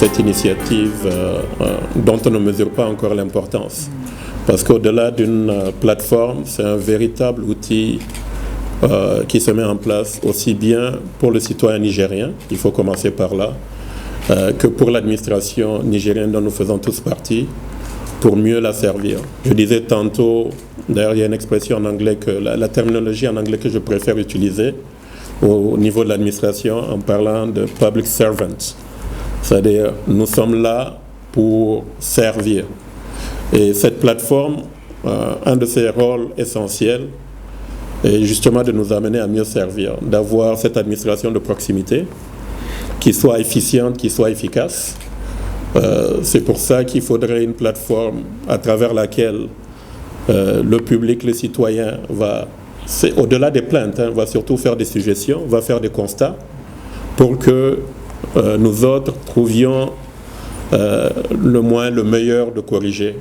cette initiative dont on ne mesure pas encore l'importance. Parce qu'au-delà d'une plateforme, c'est un véritable outil qui se met en place aussi bien pour le citoyen nigérien, il faut commencer par là, que pour l'administration nigérienne dont nous faisons tous partie, pour mieux la servir. Je disais tantôt, d'ailleurs il y a une expression en anglais, la terminologie en anglais que je préfère utiliser au niveau de l'administration en parlant de public servants. C'est-à-dire, nous sommes là pour servir. Et cette plateforme, un de ses rôles essentiels est justement de nous amener à mieux servir, d'avoir cette administration de proximité qui soit efficiente, qui soit efficace. C'est pour ça qu'il faudrait une plateforme à travers laquelle le public, le citoyen va, au-delà des plaintes, va surtout faire des suggestions, va faire des constats pour que nous autres trouvions le meilleur de corriger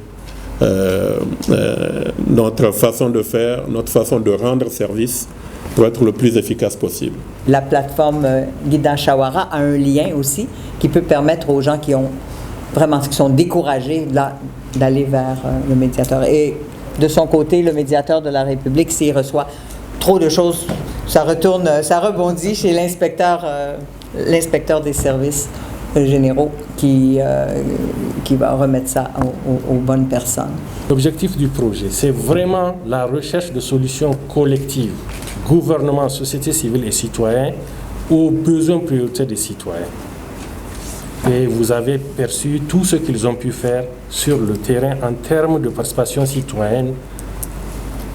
notre façon de faire, notre façon de rendre service pour être le plus efficace possible. La plateforme Guidance Shawara a un lien aussi qui peut permettre aux gens qui sont découragés d'aller vers le médiateur. Et de son côté, le médiateur de la République, s'il reçoit trop de choses, ça rebondit chez l'inspecteur des services généraux qui va remettre ça aux bonnes personnes. L'objectif du projet, c'est vraiment la recherche de solutions collectives, gouvernement, société civile et citoyens, aux besoins prioritaires des citoyens. Et vous avez perçu tout ce qu'ils ont pu faire sur le terrain en termes de participation citoyenne,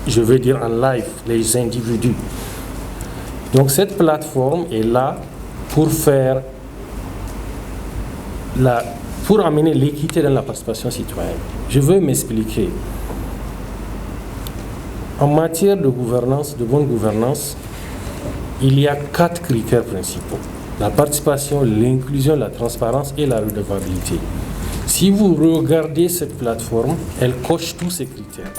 je veux dire en live, les individus. Donc cette plateforme est là pour amener l'équité dans la participation citoyenne. Je veux m'expliquer. En matière de gouvernance, de bonne gouvernance, il y a 4 critères principaux. La participation, l'inclusion, la transparence et la redevabilité. Si vous regardez cette plateforme, elle coche tous ces critères.